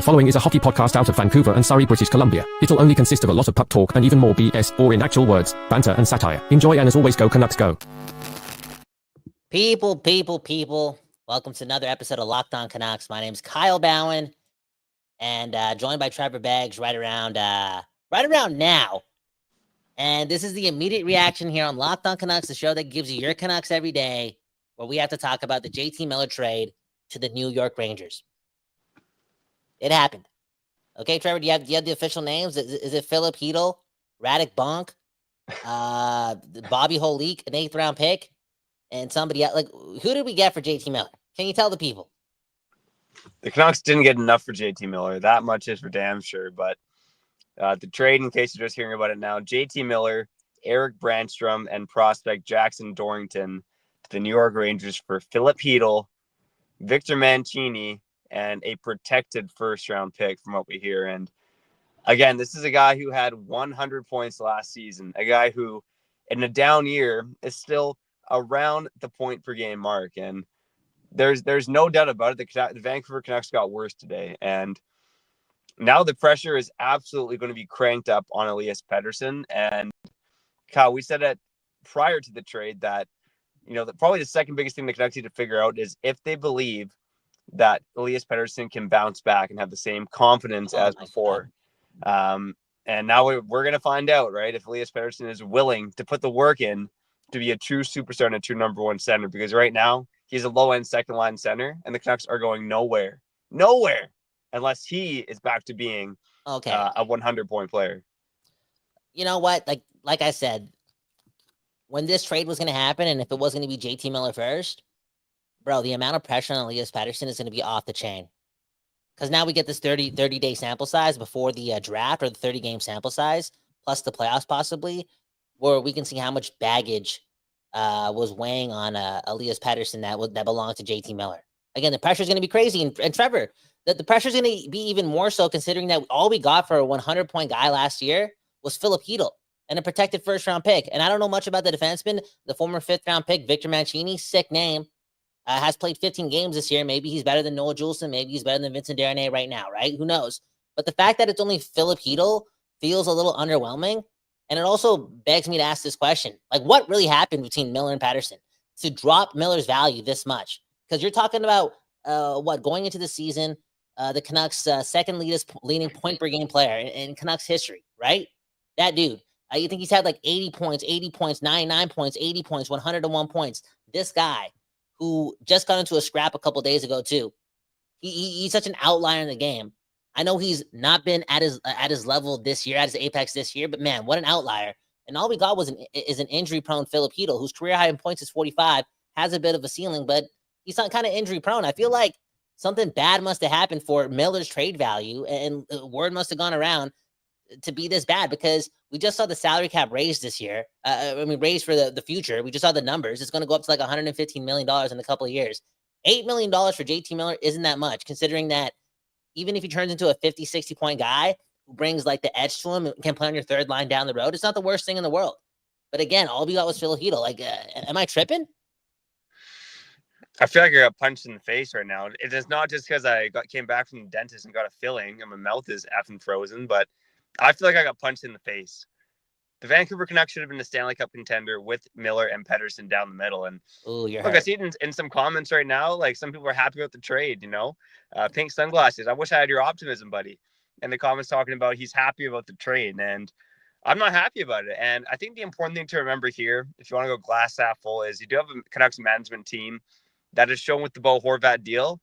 The following is a hockey podcast out of Vancouver and Surrey, British Columbia. It'll only consist of a lot of puck talk and even more BS, or in actual words, banter and satire. Enjoy, and as always, go Canucks go. People. Welcome to another episode of Locked On Canucks. My name's Kyle Bowen, and joined by Trevor Beggs right around now. And this is the immediate reaction here on Locked On Canucks, the show that gives you your Canucks every day, where we have to talk about the JT Miller trade to the New York Rangers. It happened. Okay, Trevor, do you have the official names? Is it Philip Chytil, Radek Bonk, Bobby Holik, an 8th round pick, and somebody else? Like, who did we get for JT Miller? Can you tell the people? The Canucks didn't get enough for JT Miller. That much is for damn sure. But the trade, in case you're just hearing about it now, JT Miller, Eric Brandstrom, and prospect Jackson Dorrington to the New York Rangers for Philip Chytil, Victor Mancini, and a protected first-round pick from what we hear. And again, this is a guy who had 100 points last season, a guy who in a down year is still around the point per game mark. And there's no doubt about it. The Vancouver Canucks got worse today. And now the pressure is absolutely going to be cranked up on Elias Pettersson. And Kyle, we said it prior to the trade that, probably the second biggest thing the Canucks need to figure out is if they believe that Elias Pettersson can bounce back and have the same confidence as before. And now we're going to find out, right, if Elias Pettersson is willing to put the work in to be a true superstar and a true number one center, because right now he's a low-end second-line center, and the Canucks are going nowhere, unless he is back to being a 100-point player. You know what? Like I said, when this trade was going to happen, and if it was going to be JT Miller first, bro, the amount of pressure on Elias Pettersson is going to be off the chain. Because now we get this 30-day sample size before the draft, or the 30-game sample size, plus the playoffs possibly, where we can see how much baggage was weighing on Elias Pettersson that belonged to JT Miller. Again, the pressure is going to be crazy. And Trevor, the pressure is going to be even more so considering that all we got for a 100-point guy last year was Philip Chytil and a protected first-round pick. And I don't know much about the defenseman, the former 5th-round pick, Victor Mancini, sick name. Has played 15 games this year. Maybe he's better than Noah Juleson. Maybe he's better than Vincent Desharnais right now, right? Who knows? But the fact that it's only Philip Chytil feels a little underwhelming. And it also begs me to ask this question. Like, what really happened between Miller and Pettersson to drop Miller's value this much? Because you're talking about, going into the season, the Canucks' second leading point per game player in Canucks history, right? That dude. You think he's had like 80 points, 99 points, 80 points, 101 points. This guy, who just got into a scrap a couple days ago too. He's such an outlier in the game. I know he's not been at his level this year, at his apex this year, but man, what an outlier. And all we got is an injury-prone Philip Chytil, whose career high in points is 45, has a bit of a ceiling, but he's not kind of injury-prone. I feel like something bad must have happened for Miller's trade value, and word must have gone around to be this bad, because we just saw the salary cap raised this year. Raised for the future. We just saw the numbers. It's going to go up to like $115 million in a couple of years. $8 million for JT Miller isn't that much, considering that even if he turns into a 50, 60-point guy who brings like the edge to him and can play on your third line down the road, it's not the worst thing in the world. But again, all we got was Phil Chytil. Like, am I tripping? I feel like I got punched in the face right now. It is not just because I came back from the dentist and got a filling and my mouth is effing frozen, but I feel like I got punched in the face. The Vancouver Canucks should have been the Stanley Cup contender with Miller and Pettersson down the middle. And look, I see it in some comments right now. Like, some people are happy about the trade, pink sunglasses. I wish I had your optimism, buddy. And the comments talking about he's happy about the trade. And I'm not happy about it. And I think the important thing to remember here, if you want to go glass half full, is you do have a Canucks management team that has shown with the Bo Horvat deal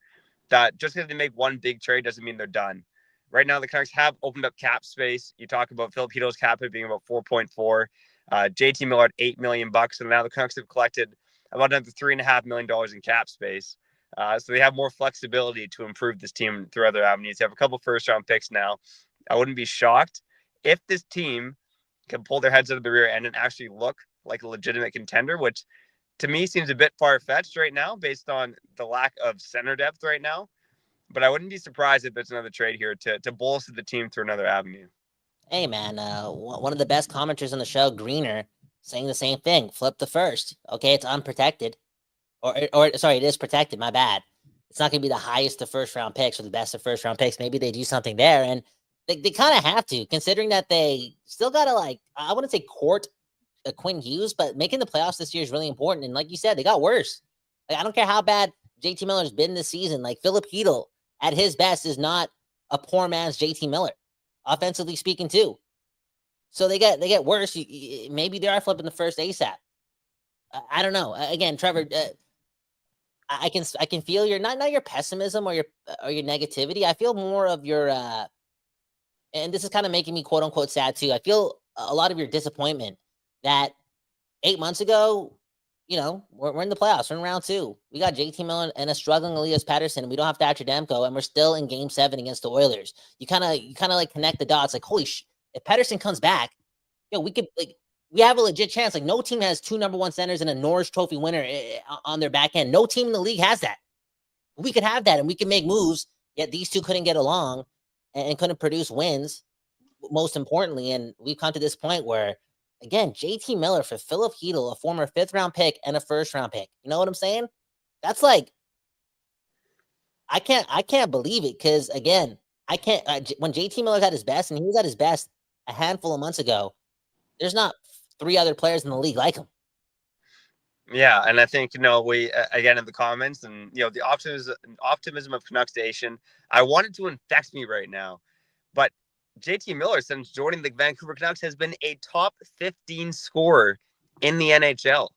that just because they make one big trade doesn't mean they're done. Right now, the Canucks have opened up cap space. You talk about Philip Chytil's cap hit being about 4.4. JT Miller at $8 million, and now the Canucks have collected about another $3.5 million in cap space. So they have more flexibility to improve this team through other avenues. They have a couple first-round picks now. I wouldn't be shocked if this team can pull their heads out of the rear end and actually look like a legitimate contender, which to me seems a bit far-fetched right now based on the lack of center depth right now. But I wouldn't be surprised if there's another trade here to bolster the team through another avenue. Hey, man, one of the best commenters on the show, Greener, saying the same thing. Flip the first. Okay, it's unprotected. Or sorry, it is protected. My bad. It's not going to be the highest of first round picks or the best of first round picks. Maybe they do something there. And they kind of have to, considering that they still got to, like, I wouldn't say court Quinn Hughes, but making the playoffs this year is really important. And like you said, they got worse. Like, I don't care how bad JT Miller's been this season. Like, Philip Chytil at his best is not a poor man's JT Miller, offensively speaking too. So they get worse. Maybe they are flipping the first ASAP. I don't know. Again, Trevor, I can feel your not your pessimism or your negativity. I feel more of your and this is kind of making me quote unquote sad too. I feel a lot of your disappointment that 8 months ago, we're in the playoffs. We're in round 2. We got JT Miller and a struggling Elias Pettersson, and we don't have Thatcher Demko, and we're still in Game 7 against the Oilers. You kind of like connect the dots. Like, holy if Pettersson comes back, we could we have a legit chance. Like, no team has 2 number 1 centers and a Norris Trophy winner on their back end. No team in the league has that. We could have that, and we can make moves. Yet these two couldn't get along and couldn't produce wins. Most importantly, and we've come to this point where, again, JT Miller for Philip Chytil, a former 5th round pick and a 1st round pick. You know what I'm saying? That's like, I can't believe it, because again, I can't. When JT Miller's at his best, and he was at his best a handful of months ago, there's not 3 other players in the league like him. Yeah, and I think, we, again, in the comments, and, the optimism of Canucks Nation, I want it to infect me right now. But JT Miller, since joining the Vancouver Canucks, has been a top 15 scorer in the NHL.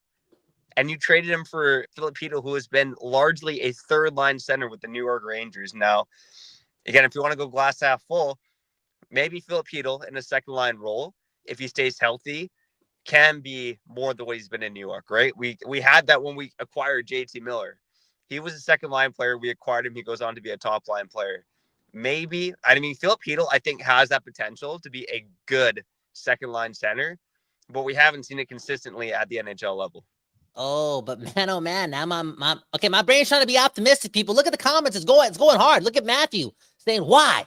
And you traded him for Philip Chytil, who has been largely a third-line center with the New York Rangers. Now, again, if you want to go glass half full, maybe Philip Chytil in a second-line role, if he stays healthy, can be more the way he's been in New York, right? We had that when we acquired JT Miller. He was a second-line player. We acquired him. He goes on to be a top-line player. Maybe, Philip Chytil, I think, has that potential to be a good second-line center, but we haven't seen it consistently at the NHL level. Oh, but man, oh man, now my brain's trying to be optimistic. People, look at the comments. It's going hard. Look at Matthew saying, why?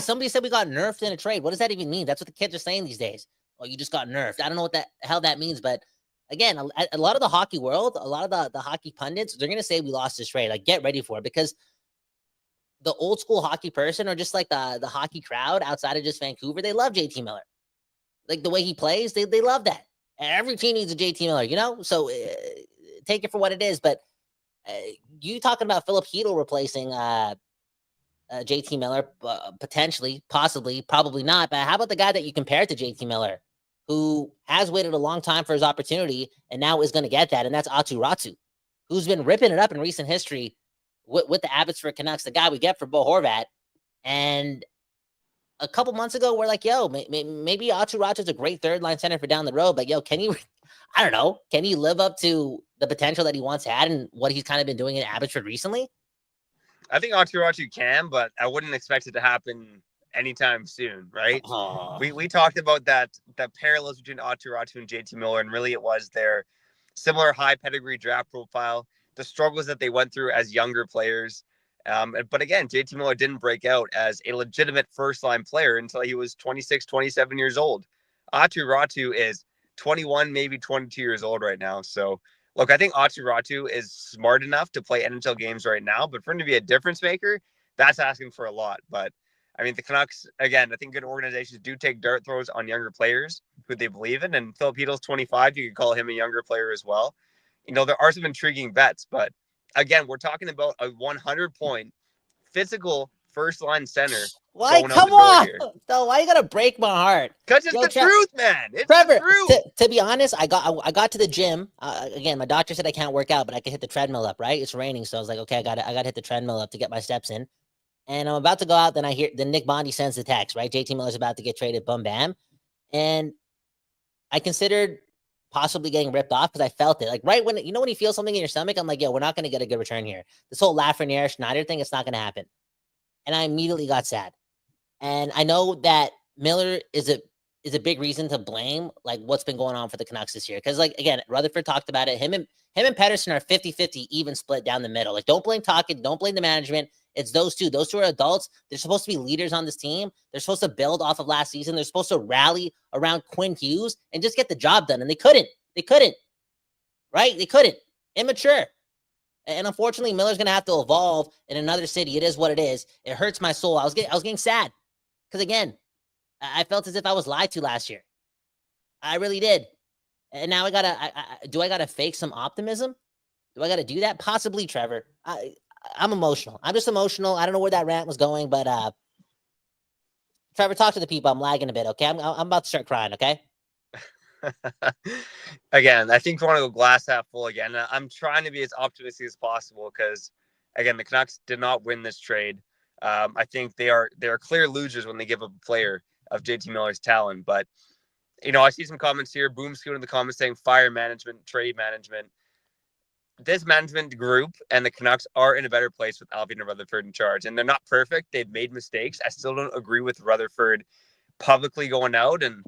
Somebody said we got nerfed in a trade. What does that even mean? That's what the kids are saying these days. Oh, you just got nerfed. I don't know what the hell that means, but again, a lot of the hockey world, a lot of the hockey pundits, they're gonna say we lost this trade. Like, get ready for it, because the old school hockey person, or just like the hockey crowd outside of just Vancouver, they love JT Miller. Like, the way he plays, they love that. Every team needs a JT Miller, so take it for what it is. But you talking about Philip Chytil replacing JT Miller, potentially, possibly, probably not. But how about the guy that you compared to JT Miller, who has waited a long time for his opportunity and now is going to get that, and that's Aatu Räty, who's been ripping it up in recent history with the Abbotsford Canucks, the guy we get for Bo Horvat. And a couple months ago, we're like, yo, maybe Aatu Räty is a great third-line center for down the road, but yo, can he live up to the potential that he once had and what he's kind of been doing in Abbotsford recently? I think Aatu Räty can, but I wouldn't expect it to happen anytime soon, right? We talked about that parallels between Aatu Räty and JT Miller, and really it was their similar high pedigree draft profile, the struggles that they went through as younger players. But again, JT Miller didn't break out as a legitimate first-line player until he was 26, 27 years old. Aatu Räty is 21, maybe 22 years old right now. So, look, I think Aatu Räty is smart enough to play NHL games right now, but for him to be a difference maker, that's asking for a lot. But, the Canucks, again, I think good organizations do take dart throws on younger players who they believe in, and Philip Chytil's 25. You could call him a younger player as well. There are some intriguing bets, but again, we're talking about a 100-point physical first-line center. Why? Come on. No, why you gotta break my heart? Because it's the truth, man. It's Trevor, the truth. To be honest, I got to the gym. Again, my doctor said I can't work out, but I can hit the treadmill up, right? It's raining, so I was like, okay, I got to hit the treadmill up to get my steps in. And I'm about to go out, then I hear Nick Bondi sends the text, right? JT Miller's about to get traded, boom, bam. And I considered possibly getting ripped off because I felt it. Like, right when when you feel something in your stomach, I'm like, yo, we're not going to get a good return here. This whole Lafreniere Schneider thing, it's not going to happen. And I immediately got sad. And I know that Miller is a big reason to blame, like, what's been going on for the Canucks this year. Because, like, again, Rutherford talked about it. Him and Pettersson are 50-50 even split down the middle. Like, don't blame Tocchet, don't blame the management. It's those two. Those two are adults. They're supposed to be leaders on this team. They're supposed to build off of last season. They're supposed to rally around Quinn Hughes and just get the job done. And they couldn't. Right? They couldn't. Immature. And unfortunately, Miller's going to have to evolve in another city. It is what it is. It hurts my soul. I was getting sad because, again, I felt as if I was lied to last year. I really did. And now do I gotta fake some optimism? Do I gotta do that? Possibly, Trevor. I'm emotional. I'm just emotional. I don't know where that rant was going, but Trevor, talk to the people. I'm lagging a bit. Okay, I'm about to start crying. Okay. Again, I think we want to go glass half full again. I'm trying to be as optimistic as possible because, again, the Canucks did not win this trade. I think they are clear losers when they give up a player of JT Miller's talent. But I see some comments here. Boom Scoot in the comments saying fire management, trade management. This management group and the Canucks are in a better place with Alvin and Rutherford in charge. And they're not perfect. They've made mistakes. I still don't agree with Rutherford publicly going out. And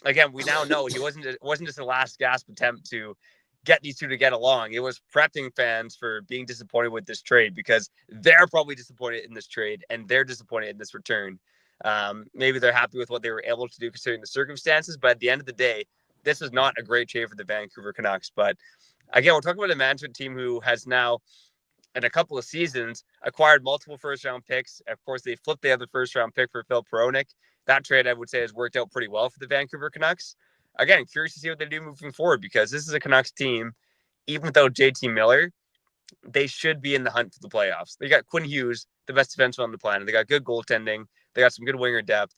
again, we now know it wasn't just a last gasp attempt to get these two to get along. It was prepping fans for being disappointed with this trade because they're probably disappointed in this trade and they're disappointed in this return. Maybe they're happy with what they were able to do considering the circumstances, but at the end of the day, this was not a great trade for the Vancouver Canucks. But again, we're talking about a management team who has now, in a couple of seasons, acquired multiple first-round picks. Of course, they flipped the other first-round pick for Phil Peronic. That trade, I would say, has worked out pretty well for the Vancouver Canucks. Again, curious to see what they do moving forward because this is a Canucks team, even without JT Miller, they should be in the hunt for the playoffs. They got Quinn Hughes, the best defenseman on the planet. They got good goaltending. They got some good winger depth.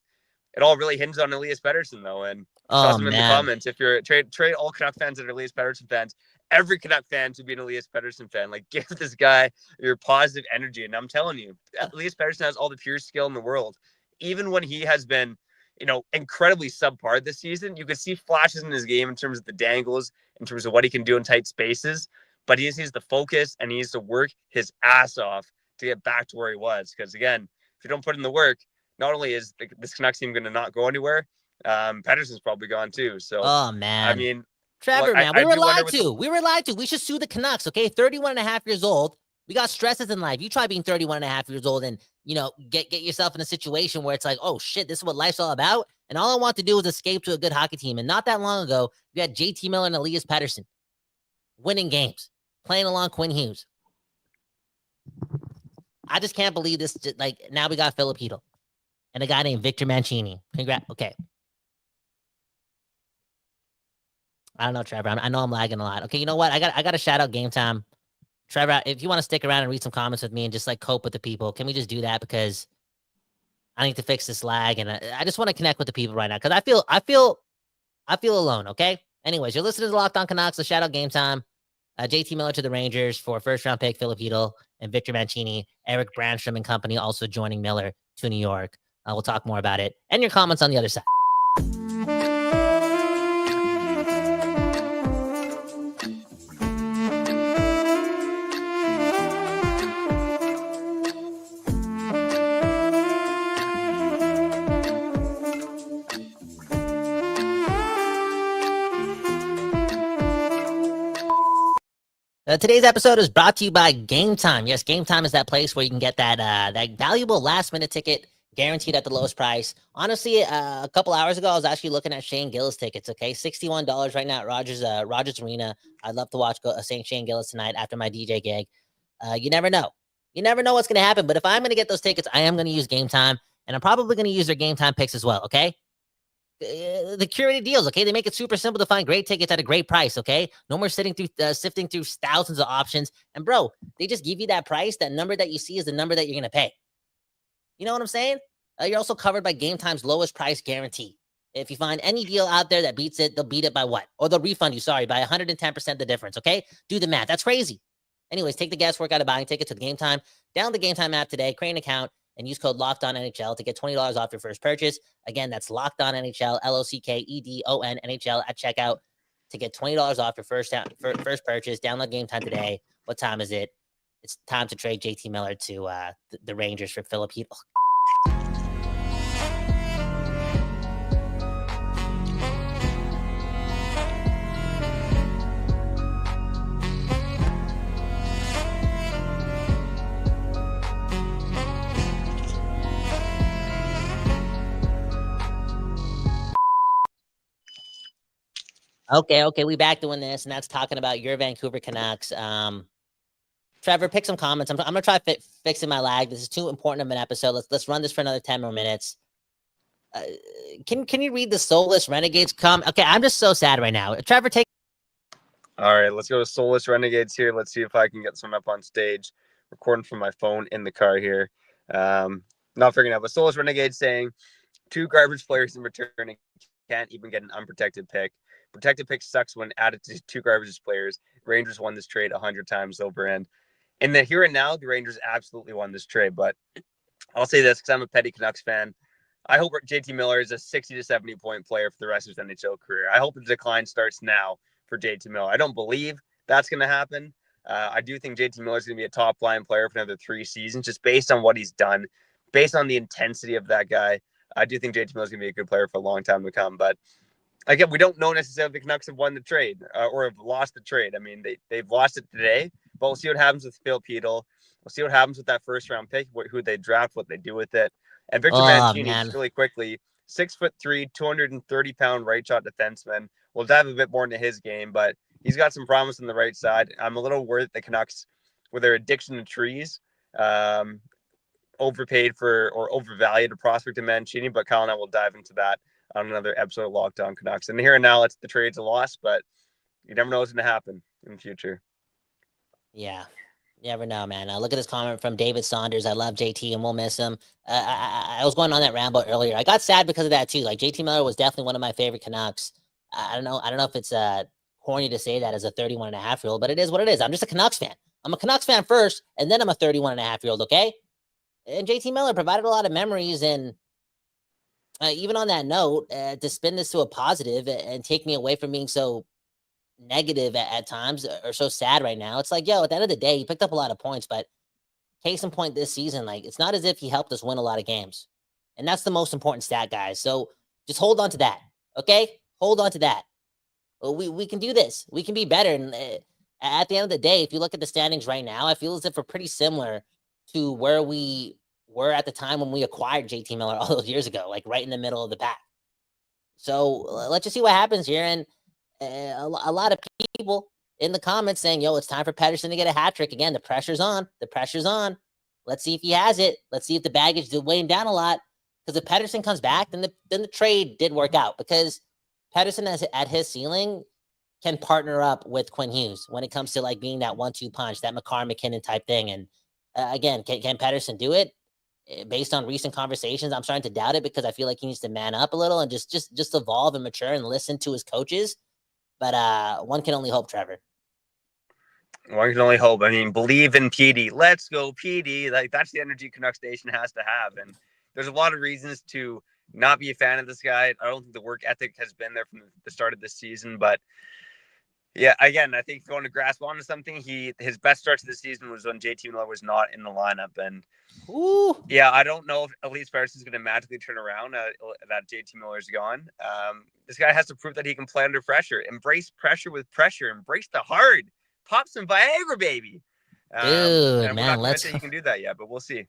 It all really hinges on Elias Pettersson, though. And saw some in the comments. If you're trade all Canuck fans that are Elias Pettersson fans, every Canuck fan should be an Elias Pettersson fan. Like, give this guy your positive energy. And I'm telling you, Elias Pettersson has all the pure skill in the world. Even when he has been, incredibly subpar this season, you can see flashes in his game in terms of the dangles, in terms of what he can do in tight spaces. But he just needs to focus and he needs to work his ass off to get back to where he was. Because, again, if you don't put in the work, not only is this Canucks team going to not go anywhere, Pettersson's probably gone too. So, oh, man. I mean, Trevor, man, we were lied to. We were lied to. We should sue the Canucks, okay? 31 and a half years old. We got stresses in life. You try being 31 and a half years old and, get yourself in a situation where it's like, oh, shit, this is what life's all about. And all I want to do is escape to a good hockey team. And not that long ago, you had JT Miller and Elias Pettersson winning games, playing along Quinn Hughes. I just can't believe this. Now we got Philip Chytil and a guy named Victor Mancini. Congrats. Okay. I don't know, Trevor. I know I'm lagging a lot. Okay, you know what? I got to shout out Game Time. Trevor, if you want to stick around and read some comments with me and just cope with the people, can we just do that? Because I need to fix this lag and I just want to connect with the people right now because I feel alone. Okay. Anyways, you're listening to Locked On Canucks. So shout out Game Time. JT Miller to the Rangers for first round pick Philip Chytil and Victor Mancini, Eric Brandstrom and company also joining Miller to New York. We'll talk more about it and your comments on the other side. Today's episode is brought to you by Game Time. Yes, Game Time is that place where you can get that valuable last-minute ticket guaranteed at the lowest price. Honestly, a couple hours ago, I was actually looking at Shane Gillis tickets, okay? $61 right now at Rogers Arena. I'd love to watch St. Shane Gillis tonight after my DJ gig. You never know. You never know what's going to happen, but if I'm going to get those tickets, I am going to use Game Time, and I'm probably going to use their Game Time picks as well, okay? The curated deals, okay? They make it super simple to find great tickets at a great price, okay? No more sifting through thousands of options. And bro, they just give you that price. That number that you see is the number that you're going to pay. You know what I'm saying? You're also covered by Game Time's lowest price guarantee. If you find any deal out there that beats it, they'll beat it by what? Or they'll refund you, by 110% the difference, okay? Do the math. That's crazy. Anyways, take the guesswork out of buying tickets with Game Time. Download the Game Time app today, create an account, and use code LOCKEDONNHL to get $20 off your first purchase. Again, that's LOCKEDONNHL, LOCKEDON NHL at checkout to get $20 off your first purchase. Download Game Time today. What time is it? It's time to trade JT Miller to the Rangers for Philip Chytil. Okay, we back doing this, and that's talking about your Vancouver Canucks. Trevor, pick some comments. I'm gonna try fixing my lag. This is too important of an episode. Let's run this for another 10 more minutes. Can you read the Soulless Renegades comment? Okay, I'm just so sad right now. Trevor, take. All right, let's go to Soulless Renegades here. Let's see if I can get someone up on stage. Recording from my phone in the car here. Not figuring out, but Soulless Renegades saying 2 garbage players in return and can't even get an unprotected pick. Protected pick sucks when added to 2 garbage players. Rangers won this trade 100 times over, and in the here and now, the Rangers absolutely won this trade. But I'll say this because I'm a petty Canucks fan. I hope JT Miller is a 60 to 70 point player for the rest of his NHL career. I hope the decline starts now for JT Miller. I don't believe that's going to happen. I do think JT Miller is going to be a top line player for another 3 seasons, just based on what he's done, based on the intensity of that guy. I do think JT Miller is going to be a good player for a long time to come. But again, we don't know necessarily if the Canucks have won the trade or have lost the trade. I mean, they've lost it today, but we'll see what happens with Phil Chytil. We'll see what happens with that first round pick, who they draft, what they do with it. And Victor Mancini, just really quickly, 6'3", 230-pound right shot defenseman. We'll dive a bit more into his game, but he's got some promise on the right side. I'm a little worried that the Canucks, with their addiction to trees, overpaid for or overvalued a prospect in Mancini. But Kyle and I will dive into that on another episode of Locked On Canucks. And here and now, the trade's a loss, but you never know what's going to happen in the future. Yeah. You never know, man. Look at this comment from David Saunders. I love JT and we'll miss him. I was going on that ramble earlier. I got sad because of that too. Like JT Miller was definitely one of my favorite Canucks. I don't know if it's corny to say that as a 31-and-a-half-year-old, but it is what it is. I'm just a Canucks fan. I'm a Canucks fan first, and then I'm a 31-and-a-half-year-old, okay? And JT Miller provided a lot of memories, and even on that note, to spin this to a positive and take me away from being so negative at times or so sad right now. It's like, yo, at the end of the day, he picked up a lot of points, but case in point this season, like it's not as if he helped us win a lot of games. And that's the most important stat, guys. So just hold on to that. Okay? Hold on to that. We can do this. We can be better. And at the end of the day, if you look at the standings right now, I feel as if we're pretty similar to where we were at the time when we acquired JT Miller all those years ago, like right in the middle of the pack. So let's just see what happens here. And a lot of people in the comments saying, yo, it's time for Pettersson to get a hat trick. Again, the pressure's on. The pressure's on. Let's see if he has it. Let's see if the baggage did weigh him down a lot. Because if Pettersson comes back, then the trade did work out. Because Pettersson at his ceiling can partner up with Quinn Hughes when it comes to like being that 1-2 punch, that McCarr-McKinnon type thing. And again, can Pettersson do it? Based on recent conversations, I'm starting to doubt it because I feel like he needs to man up a little and just evolve and mature and listen to his coaches. But one can only hope, Trevor. One can only hope. I mean, believe in PD. Let's go, PD. Like that's the energy Canucks Nation has to have. And there's a lot of reasons to not be a fan of this guy. I don't think the work ethic has been there from the start of this season. But yeah, again, I think going to grasp onto something, his best starts of the season was when JT Miller was not in the lineup. And yeah, I don't know if Elias Pettersson is going to magically turn around that JT Miller is gone. This guy has to prove that he can play under pressure. Embrace pressure with pressure. Embrace the hard. Pop some Viagra, baby. Dude, and man, let's say you can do that yet, but we'll see.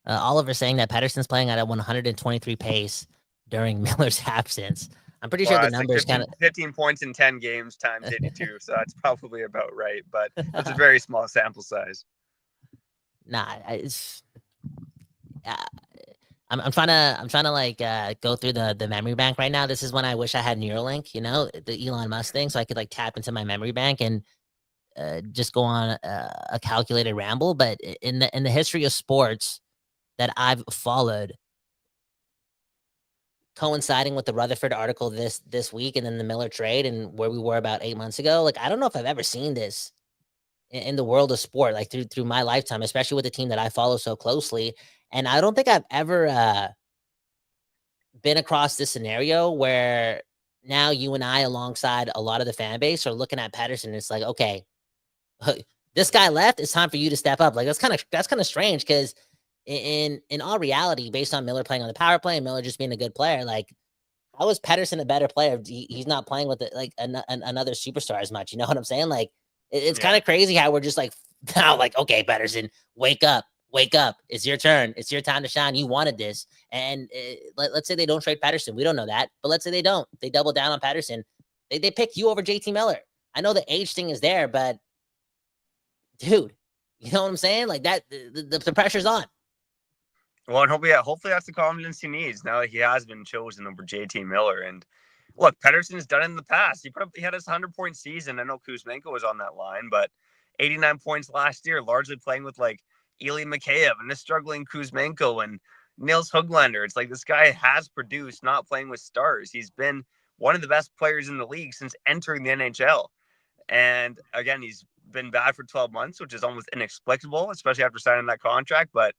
Oliver saying that Pettersson's playing at a 123 pace during Miller's absence. I'm pretty sure the numbers like 15 points in 10 games times 82, so that's probably about right. But that's a very small sample size. Nah, I'm trying to like go through the memory bank right now. This is when I wish I had Neuralink, the Elon Musk thing, so I could like tap into my memory bank and just go on a calculated ramble. But in the history of sports that I've followed, coinciding with the Rutherford article this week and then the Miller trade and where we were about 8 months ago, like I don't know if I've ever seen this in the world of sport, like through my lifetime, especially with the team that I follow so closely. And I don't think I've ever been across this scenario where now you and I, alongside a lot of the fan base, are looking at Pettersson and it's like, okay, this guy left, it's time for you to step up. Like that's kind of strange because in all reality, based on Miller playing on the power play and Miller just being a good player, like how is Pettersson a better player? He's not playing with like another superstar as much. You know what I'm saying? Like it's kind of crazy how we're just like now, like, okay, Pettersson, wake up. It's your turn. It's your time to shine. You wanted this. And let's say they don't trade Pettersson. We don't know that, but let's say they don't. They double down on Pettersson. They pick you over JT Miller. I know the age thing is there, but dude, You know what I'm saying? Like that, the pressure's on. Well, and hopefully that's the confidence he needs now that he has been chosen over JT Miller. And look, Pettersson's done it in the past. He had his 100-point season. I know Kuzmenko was on that line, but 89 points last year, largely playing with like Eli Mikheyev and a struggling Kuzmenko and Nils Höglander. It's like this guy has produced, not playing with stars. He's been one of the best players in the league since entering the NHL. And again, he's been bad for 12 months, which is almost inexplicable, especially after signing that contract. But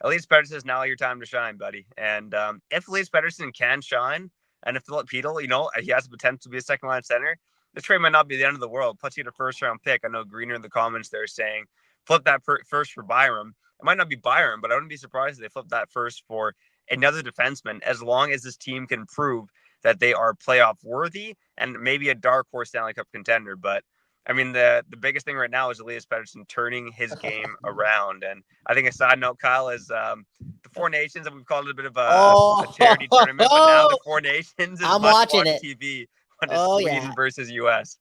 Elias Pettersson is now your time to shine, buddy. And if Elias Pettersson can shine, and if Philip Chytil, he has the potential to be a second line center, the trade might not be the end of the world. Plus, you get a first round pick. I know Greener in the comments there saying flip that first for Byram. It might not be Byram, but I wouldn't be surprised if they flip that first for another defenseman, as long as this team can prove that they are playoff worthy and maybe a dark horse Stanley Cup contender. But I mean, the biggest thing right now is Elias Pettersson turning his game around. And I think a side note, Kyle, is the Four Nations, and we've called it a bit of a charity tournament, but now the Four Nations is I'm watching it. TV when it's Sweden versus US.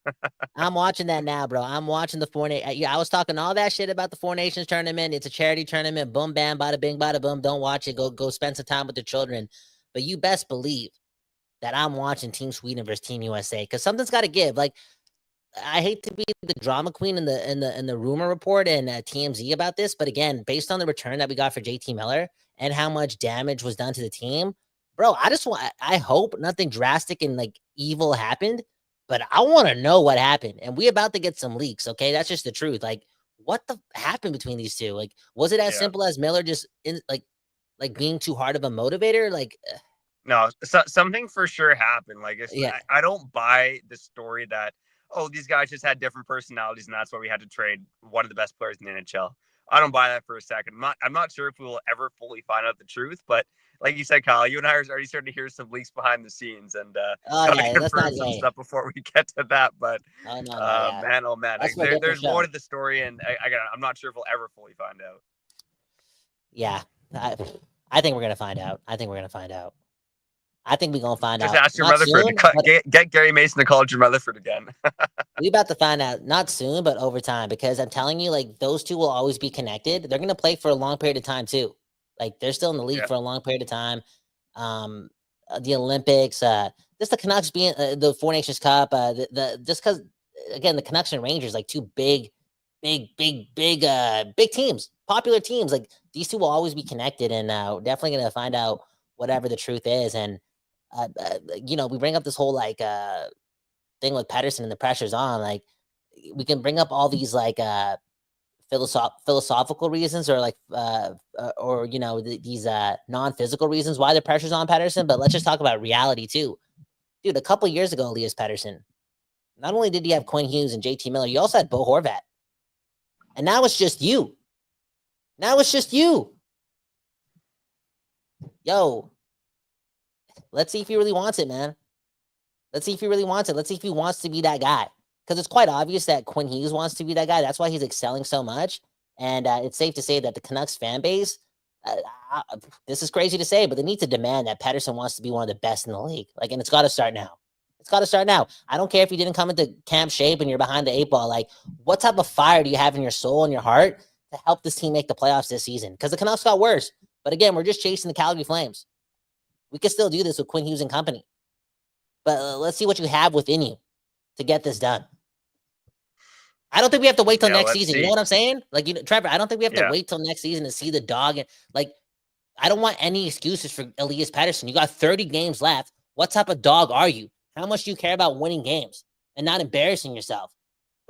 I'm watching that now, bro. I'm watching the Four Nations. Yeah, I was talking all that shit about the Four Nations tournament. It's a charity tournament. Boom, bam, bada bing, bada boom. Don't watch it. Go spend some time with the children. But you best believe that I'm watching Team Sweden versus Team USA because something's got to give. Like, I hate to be the drama queen in the rumor report and TMZ about this, but again, based on the return that we got for JT Miller and how much damage was done to the team, bro, I hope nothing drastic and like evil happened, but I want to know what happened. And we about to get some leaks, okay? That's just the truth. Like, what the happened between these two? Like, was it as simple as Miller just like being too hard of a motivator? Like, no, something for sure happened. Like, I don't buy the story that, oh, these guys just had different personalities, and that's why we had to trade one of the best players in the NHL. I don't buy that for a second. I'm not sure if we will ever fully find out the truth, but like you said, Kyle, you and I are already starting to hear some leaks behind the scenes, and confirm some stuff before we get to that. But man, oh man, there's more to the story, and again, I'm not sure if we'll ever fully find out. Yeah, I think we're gonna find out. I think we're gonna find out. I think we're going to find out. Just ask your Rutherford to get Gary Mason to call Jim Rutherford again. We about to find out, not soon, but over time, because I'm telling you, like, those two will always be connected. They're going to play for a long period of time, too. Like, they're still in the league for a long period of time. The Olympics, just the Canucks being the Four Nations Cup, just because, again, the Canucks and Rangers, like, two big teams, popular teams. Like, these two will always be connected, and we're definitely going to find out whatever the truth is. And we bring up this whole like thing with Pettersson and the pressure's on. Like, we can bring up all these like philosophical reasons or like these non-physical reasons why the pressure's on Pettersson. But let's just talk about reality too, dude. A couple years ago, Elias Pettersson, not only did he have Quinn Hughes and JT Miller, you also had Bo Horvat, and now it's just you. Yo. Let's see if he really wants it, man. Let's see if he really wants it. Let's see if he wants to be that guy. Because it's quite obvious that Quinn Hughes wants to be that guy. That's why he's excelling so much. And it's safe to say that the Canucks fan base, this is crazy to say, but they need to demand that Pettersson wants to be one of the best in the league. Like, and it's got to start now. I don't care if you didn't come into camp shape and you're behind the 8 ball. Like, what type of fire do you have in your soul and your heart to help this team make the playoffs this season? Because the Canucks got worse. But again, we're just chasing the Calgary Flames. We can still do this with Quinn Hughes and company. But let's see what you have within you to get this done. I don't think we have to wait till next season. You know what I'm saying? Like, Trevor, I don't think we have to wait till next season to see the dog. And like, I don't want any excuses for Elias Pettersson. You got 30 games left. What type of dog are you? How much do you care about winning games and not embarrassing yourself?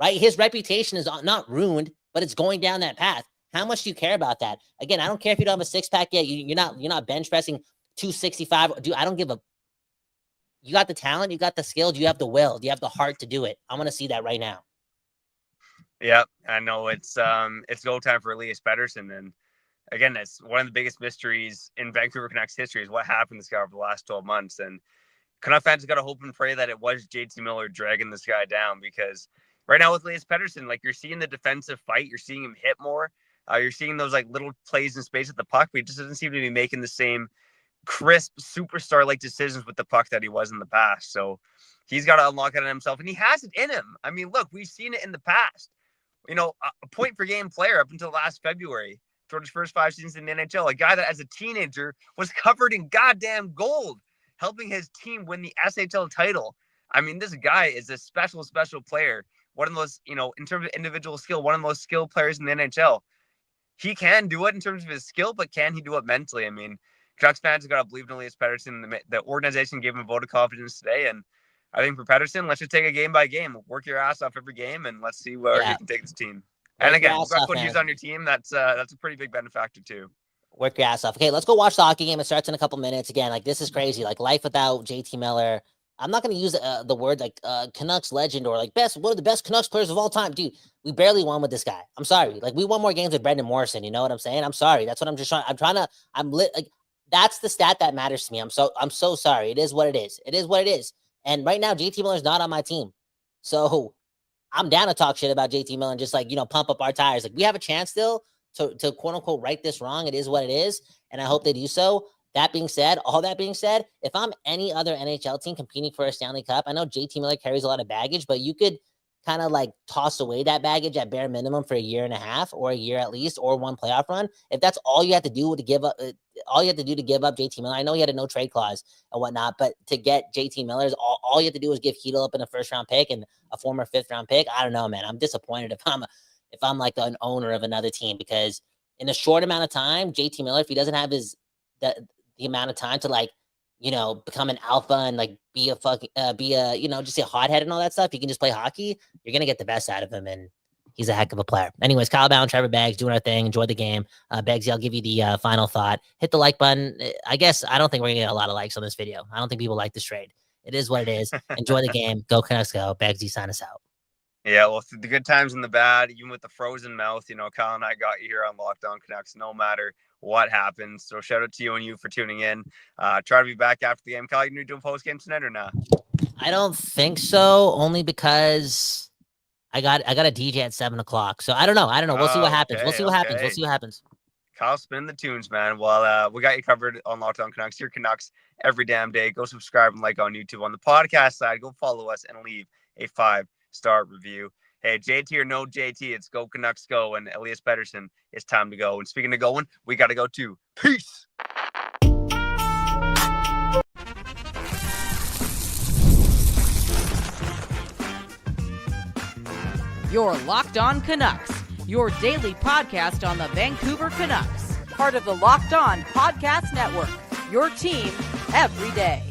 Right? His reputation is not ruined, but it's going down that path. How much do you care about that? Again, I don't care if you don't have a six-pack yet. You're not bench pressing 265. Dude, I don't give a. You got the talent, you got the skill, do you have the will, do you have the heart to do it? I want to see that right now. Yeah, I know it's go time for Elias Pettersson, and again, it's one of the biggest mysteries in Vancouver Canucks history is what happened to this guy over the last 12 months. And Canuck fans got to hope and pray that it was JT Miller dragging this guy down, because right now with Elias Pettersson, like, you're seeing the defensive fight, you're seeing him hit more, you're seeing those like little plays in space at the puck, but he just doesn't seem to be making the same crisp superstar-like decisions with the puck that he was in the past. So he's got to unlock it in himself, and he has it in him. I mean, look, we've seen it in the past a point per game player up until last February throughout his first 5 seasons in the NHL. A guy that as a teenager was covered in goddamn gold, helping his team win the SHL title. I mean, this guy is a special, special player. One of the most, in terms of individual skill, one of the most skilled players in the NHL. He can do it in terms of his skill, but can he do it mentally? I mean, Canucks fans have got to believe in Elias Pettersson. The organization gave him a vote of confidence today, and I think for Pettersson, let's just take it game by game. Work your ass off every game, and let's see where you can take this team. And again, you've got Hughes on your team. That's a pretty big benefactor too. Work your ass off. Okay, let's go watch the hockey game. It starts in a couple minutes. Again, this is crazy. Life without JT Miller. I'm not going to use the word Canucks legend or one of the best Canucks players of all time. Dude, we barely won with this guy. I'm sorry. We won more games with Brendan Morrison. You know what I'm saying? I'm sorry. That's what I'm just trying. That's the stat that matters to me. I'm so sorry. It is what it is. It is what it is. And right now, JT Miller's not on my team. So I'm down to talk shit about JT Miller and just pump up our tires. We have a chance still to quote unquote right this wrong. It is what it is. And I hope they do so. All that being said, if I'm any other NHL team competing for a Stanley Cup, I know JT Miller carries a lot of baggage, but you could kind of toss away that baggage at bare minimum for a year and a half or a year at least, or one playoff run. If that's all you have to do to give up, JT Miller. I know he had a no trade clause and whatnot, but to get JT Miller, all you have to do is give Chytil up in a 1st round pick and a former 5th round pick. I don't know, man. I'm disappointed if I'm an owner of another team, because in a short amount of time, JT Miller, if he doesn't have the amount of time to become an alpha and be a just a hothead and all that stuff, you can just play hockey. You're gonna get the best out of him, and he's a heck of a player. Anyways, Kyle Bauer and Trevor Beggs doing our thing. Enjoy the game. Beggsy, I'll give you the final thought. Hit the like button. I don't think we're gonna get a lot of likes on this video. I don't think people like this trade. It is what it is. Enjoy the game. Go Canucks go. Beggsy, sign us out. Yeah, well, through the good times and the bad, even with the frozen mouth, Kyle and I got you here on Locked On Canucks, no matter what happens. So shout out to you and you for tuning in. Try to be back after the game. Kyle, you doing post game tonight or not? I don't think so, only because I got a DJ at 7:00. So I don't know. We'll see what happens. We'll see what happens. Kyle, spin the tunes, man. Well, we got you covered on Locked On Canucks. Your Canucks every damn day. Go subscribe and like on YouTube. On the podcast side, go follow us and leave a 5-star review. Hey, JT or no JT, it's Go Canucks Go, and Elias Pettersson, it's time to go. And speaking of going, we got to go too. Peace. You're Locked On Canucks, your daily podcast on the Vancouver Canucks, part of the Locked On Podcast Network, your team every day.